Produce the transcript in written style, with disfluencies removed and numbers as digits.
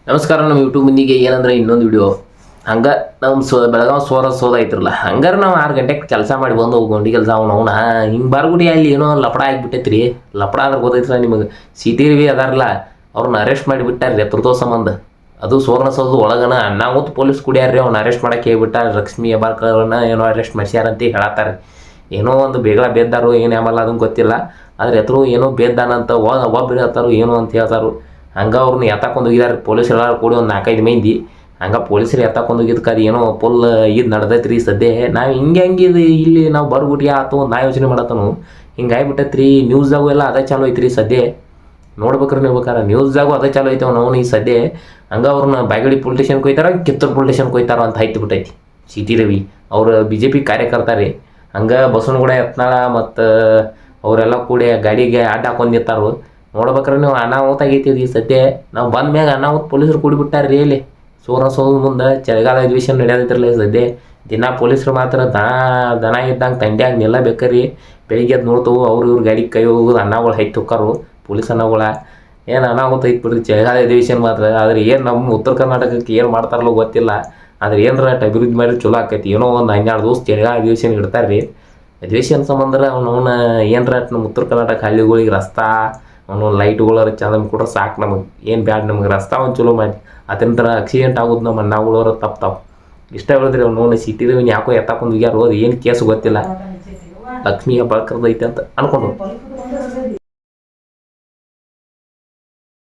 ನಮಸ್ಕಾರ. ನಮ್ಮ ಯೂಟ್ಯೂಬ್ ಮಂದಿಗೆ ಏನಂದ್ರೆ ಇನ್ನೊಂದು ವಿಡಿಯೋ ಹಂಗೆ ನಮ್ಮ ಬೆಳಗಾವಿ ಸೋದ ಐತ್ರಲ್ಲ ಹಂಗಾರೆ ನಾವು 6 ಗಂಟೆಗೆ ಕೆಲಸ ಮಾಡಿ ಬಂದು ಗೊಂಡಿ ಕೆಲಸ ಅವನ ಹಿಂಗೆ ಬಾರ್ಗುಡಿ ಅಲ್ಲಿ ಏನೋ ಲಪಡ ಆಗಿಬಿಟ್ಟೈತ್ರಿ. ಲಪಡ ಅಂದ್ರೆ ಗೊತ್ತೈತ್ರ ನಿಮಗೆ. ಸಿಟಿ ವಿ ಅದಾರಲ್ಲ ಅವ್ರನ್ನ ಅರೆಸ್ಟ್ ಮಾಡಿಬಿಟ್ಟಾರ್ರಿ ಎತ್ರದೋ ಸಂಬಂಧ. ಅದು ಸೋದನ ಒಳಗನ ಅನ್ನಾವತ್ತು ಪೊಲೀಸ್ ಕುಡಿಯಾರ್ರಿ ಅವ್ನ ಅರೆಸ್ಟ್ ಮಾಡಕ್ಕೆ ಹೇಳ್ಬಿಟ್ಟ. ಲಕ್ಷ್ಮೀ ಹೆಬ್ಬಾಳ್ಕರ್ನ ಏನೋ ಅರೆಸ್ಟ್ ಮಾಡ್ಸ್ಯಾರಂತ ಹೇಳತ್ತಾರೆ. ಏನೋ ಒಂದು ಬೇಗ ಬೇದ್ದಾರು ಏನು ಆಮಲ್ಲ ಅದನ್ನು ಗೊತ್ತಿಲ್ಲ. ಆದ್ರೆ ಎತ್ತರು ಏನೋ ಬೇದ್ದಾನಂತ ಒಬ್ಬರು ಹೇಳ್ತಾರೋ ಏನೋ ಅಂತ ಹೇಳ್ತಾರೋ. ಹಂಗೆ ಅವ್ರನ್ನ ಎತ್ತಾಕೊಂಡು ಹೋಗಿದಾರೆ ಪೊಲೀಸರು ಎಲ್ಲರೂ ಕೂಡಿ ಒಂದು 4-5 ಮಂದಿ. ಹಂಗೆ ಪೊಲೀಸರು ಎತ್ತಾಕೊಂಡು ಹೋಗಿದ್ದಕ್ಕೆ ಅದು ಏನೋ ಫುಲ್ ಇದು ನಡೆದೈತ್ರಿ ಸದ್ಯ. ನಾವು ಹಿಂಗೆ ಇಲ್ಲಿ ನಾವು ಬರ್ಬಿಟ್ಟು ಆತು ನಾ ಯೋಚನೆ ಮಾಡತ್ತನು ಹಿಂಗೆ ಆಗ್ಬಿಟ್ಟೈತ್ರಿ. ನ್ಯೂಸ್ದಾಗೂ ಎಲ್ಲ ಅದೇ ಚಾಲು ಐತ್ರಿ ಸದ್ಯ. ನೋಡ್ಬೇಕ್ರಿ ನೀವು ಬೇಕಾರೆ ನ್ಯೂಸ್ದಾಗೂ ಅದೇ ಚಾಲು ಐತೆ ನಾವು ಈ ಸದ್ಯ. ಹಂಗೆ ಅವ್ರನ್ನ ಬಾಗೇಡಿ ಪೊಲೀಸ್ ಸ್ಟೇಷನ್ಗೆ ಹೋಯ್ತಾರ, ಕಿತ್ತೂರು ಪೊಲೀಸ್ ಸ್ಟೇಷನ್ಗೆ ಹೋಯ್ತಾರೋ ಅಂತ ಆಯ್ತು ಬಿಟ್ಟೈತಿ. ಸಿಟಿ ರವಿ ಅವ್ರು BJP ಕಾರ್ಯಕರ್ತಾರೆ. ಹಂಗೆ ಬಸವನಗುಡ ಯತ್ನಾಳ ಮತ್ತು ಅವರೆಲ್ಲ ಕೂಡಿ ಗಾಡಿಗೆ ಅಡ್ಡ ಹಾಕೊಂಡು ನಿಂತಾರು. ನೋಡ್ಬೇಕ್ರೆ ನೀವು ಅನಾಹುತ ಆಗೈತಿ ಈ ಸದ್ಯ. ನಾವು ಬಂದ ಮ್ಯಾಗ ಅನಾಹುತ ಪೊಲೀಸರು ಕೂಡಿಬಿಟ್ಟಾರ್ರಿ. ಇಲ್ಲಿ ಸೋದ ಮುಂದೆ ಚಳಿಗಾಲ ಅಧಿವೇಶನ ನಡೆಯೋದಿತ್ರಲ್ಲ ಸದ್ಯ. ದಿನ ಪೊಲೀಸರು ಮಾತ್ರ ದನ ಇದ್ದಂಗೆ ತಂಡ್ಯಾಗ ನಿಲ್ಲಬೇಕ್ರಿ. ಬೆಳಿಗ್ಗೆ ಎದ್ದು ನೋಡ್ತವು ಇವ್ರ ಗಾಡಿಗೆ ಕೈ ಹೋಗೋದು ಅನ್ನಗಳು ಹೈತ್ ಹೋಕ್ಕಾರು ಪೊಲೀಸ್ ಅನ್ನಗಳ. ಏನು ಅನಾಹುತ ಐತೆ ಬಿಡ್ರಿ ಚಳಿಗಾಲ ಅಧಿವೇಶನ ಮಾತ್ರ. ಆದ್ರೆ ಏನು ನಮ್ಮ ಉತ್ತರ ಕರ್ನಾಟಕಕ್ಕೆ ಏನು ಮಾಡ್ತಾರಲ್ಲೋ ಗೊತ್ತಿಲ್ಲ. ಆದ್ರೆ ಏನರ ಅಭಿವೃದ್ಧಿ ಮಾಡಿ ಚಲೋ ಆಕೈತಿ. ಏನೋ ಒಂದು 12 ದಿವಸ ಚಳಿಗಾಲ ಅಧಿವೇಶನ ಇಡ್ತಾರೆ ರೀ. ಅಧಿವೇಶನ ಸಂಬಂಧ ಅವನವನ್ನ ಏನರ ನಮ್ಮ ಉತ್ತರ ಕರ್ನಾಟಕ ಹಳ್ಳಿಗಳಿಗೆ ರಸ್ತಾ ಅವನು ಲೈಟ್ಗಳರ ಚಂದ ಕೊಟ್ರೆ ಸಾಕು. ನಮಗೆ ಏನು ಬ್ಯಾಡ, ನಮಗೆ ರಸ್ತಾ ಒಂದು ಚಲೋ ಮಾಡಿ. ಅತಂತರ ಆಕ್ಸಿಡೆಂಟ್ ಆಗೋದು ನಮ್ಮ ಅಣ್ಣಗಳವ್ರ ತಪ್ತಾವು. ಇಷ್ಟ ಹೇಳಿದ್ರಿ ಅವ್ನು ಸಿಟಿದ ಯಾಕೋ ಎತ್ತಾಕೊಂಡು ಹೋಗ್ಯಾರೋ. ಅದು ಏನು ಕೇಸ್ ಗೊತ್ತಿಲ್ಲ. ಲಕ್ಷ್ಮೀ ಹೆಬ್ಬಾಳ್ಕರ್ದು ಐತೆ ಅಂತ ಅನ್ಕೊಂಡು